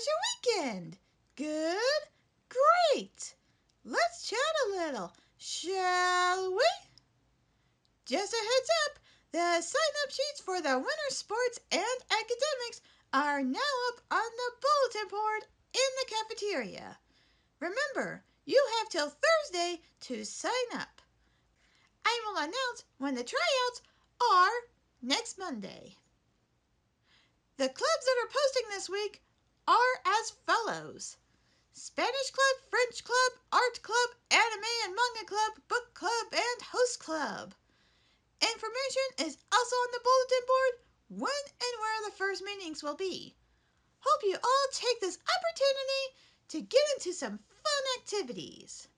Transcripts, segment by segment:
was your weekend? Good? Great! Let's chat a little, shall we? Just a heads up, the sign-up sheets for the winter sports and academics are now up on the bulletin board in the cafeteria. Remember, you have till Thursday to sign up. I will announce when the tryouts are next Monday. The clubs that are posting this week are as follows: Spanish Club, French Club, Art Club, Anime and Manga Club, Book Club, and Host Club. Information is also on the bulletin board when and where the first meetings will be. Hope you all take this opportunity to get into some fun activities.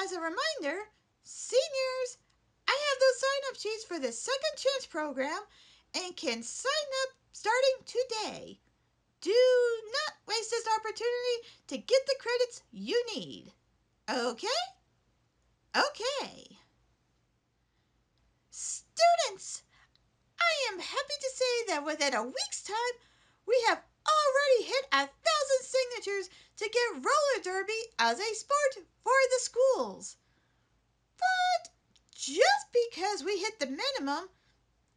As a reminder, seniors, I have those sign-up sheets for the Second Chance program and can sign up starting today. Do not waste this opportunity to get the credits you need. Okay? Okay. Students, I am happy to say that within a week's time, we have already hit 1,000 signatures to get roller derby as a sport for the schools. But just because we hit the minimum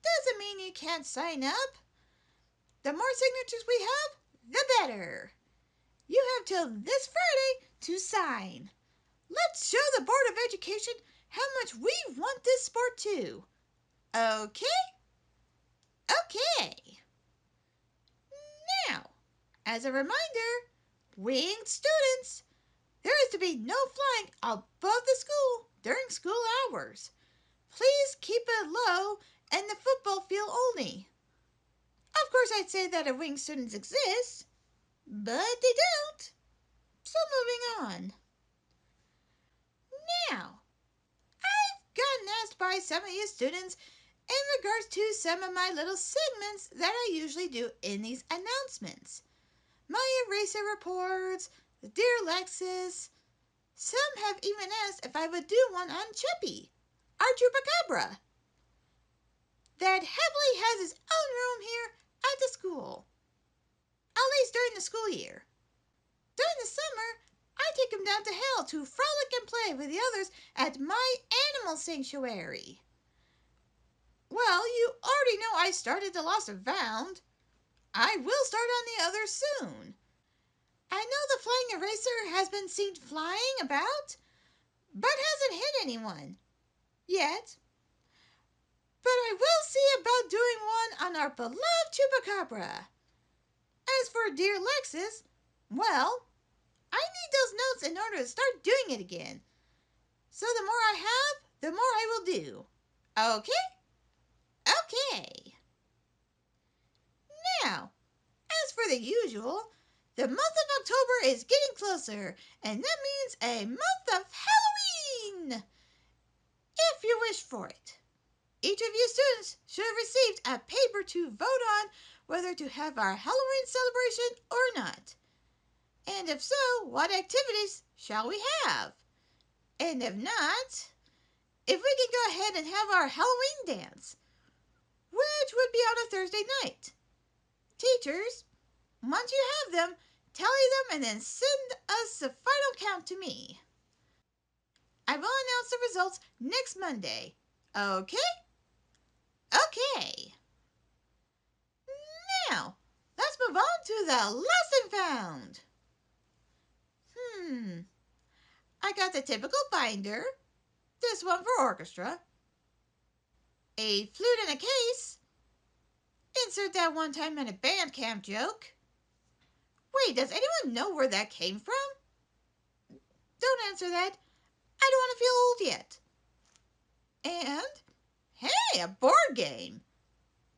doesn't mean you can't sign up. The more signatures we have, the better. You have till this Friday to sign. Let's show the Board of Education how much we want this sport too. Okay? Okay. Now, as a reminder, winged students, there is to be no flying above the school during school hours. Please keep it low and the football field only. Of course, I'd say that if winged students exist, but they don't. So moving on. Now, I've gotten asked by some of you students in regards to some of my little segments that I usually do in these announcements. My eraser reports, the Dear Lexis. Some have even asked if I would do one on Chippy, our chupacabra, that happily has his own room here at the school, at least during the school year. During the summer, I take him down to hell to frolic and play with the others at my animal sanctuary. Well, you already know I started the Lost and Found. I will start on the others soon. I know the flying eraser has been seen flying about, but hasn't hit anyone yet. But I will see about doing one on our beloved chupacabra. As for Dear Lexis, well, I need those notes in order to start doing it again. So the more I have, the more I will do. Okay? Okay. Now, as for the usual, the month of October is getting closer, and that means a month of Halloween, if you wish for it. Each of you students should have received a paper to vote on whether to have our Halloween celebration or not. And if so, what activities shall we have? And if not, if we could go ahead and have our Halloween dance, which would be on a Thursday night. Teachers, once you have them, tally them and then send us the final count to me. I will announce the results next Monday. Okay? Okay. Now, let's move on to the Lost and Found. I got the typical binder, this one for orchestra, a flute in a case, insert that one time in a band camp joke. Wait, does anyone know where that came from? Don't answer that. I don't want to feel old yet. And, hey, a board game.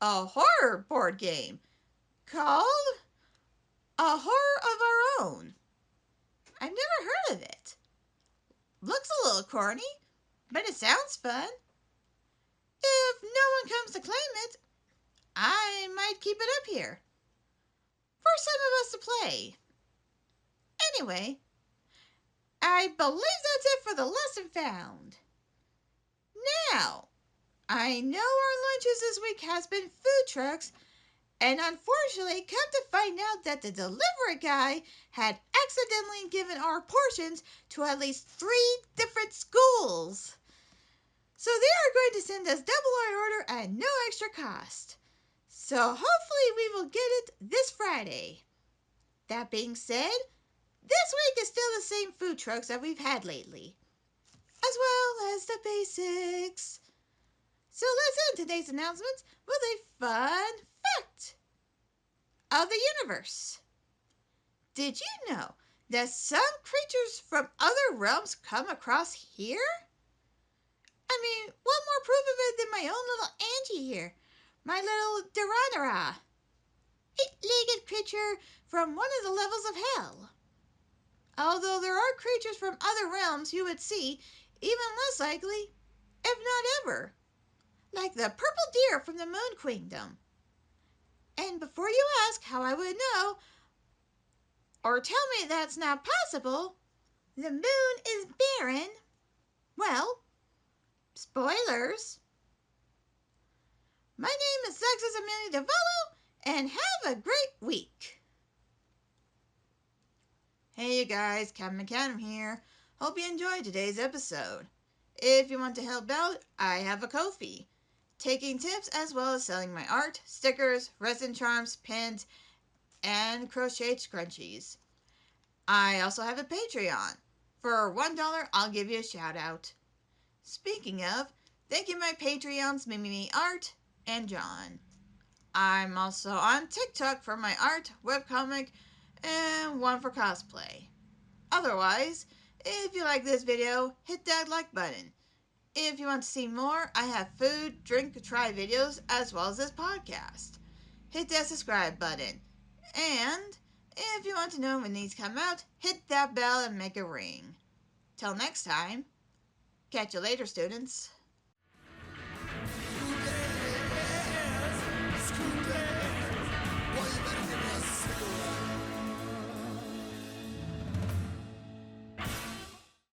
A horror board game called A Horror of Our Own. I've never heard of it. Looks a little corny, but it sounds fun. If no one comes to claim it, I might keep it up here for some of us to play. Anyway, I believe that's it for the Lost and Found. Now, I know our lunches this week has been food trucks, And unfortunately, come to find out that the delivery guy had accidentally given our portions to at least 3 different schools. So they are going to send us double our order at no extra cost. So hopefully we will get it this Friday. That being said, this week is still the same food trucks that we've had lately, as well as the basics. So let's end today's announcements with a fun fact of the universe. Did you know that some creatures from other realms come across here? I mean, what more proof of it than my own little Angie here? My little Duranara, 8-legged creature from one of the levels of hell. Although there are creatures from other realms you would see, even less likely, if not ever, like the purple deer from the Moon Kingdom. And before you ask how I would know, or tell me that's not possible, the moon is barren. Well, spoilers. My name is Lexis Amelia DeVolo, and have a great week. Hey you guys, KattMcAdam here. Hope you enjoyed today's episode. If you want to help out, I have a Ko-fi, taking tips as well as selling my art, stickers, resin charms, pins, and crocheted scrunchies. I also have a Patreon. For $1, I'll give you a shout out. Speaking of, thank you my Patreons Mimi Art and John. I'm also on TikTok for my art, webcomic, and one for cosplay. Otherwise, if you like this video, hit that like button. If you want to see more, I have food, drink, try videos, as well as this podcast. Hit that subscribe button. And if you want to know when these come out, hit that bell and make it ring. Till next time, catch you later, students.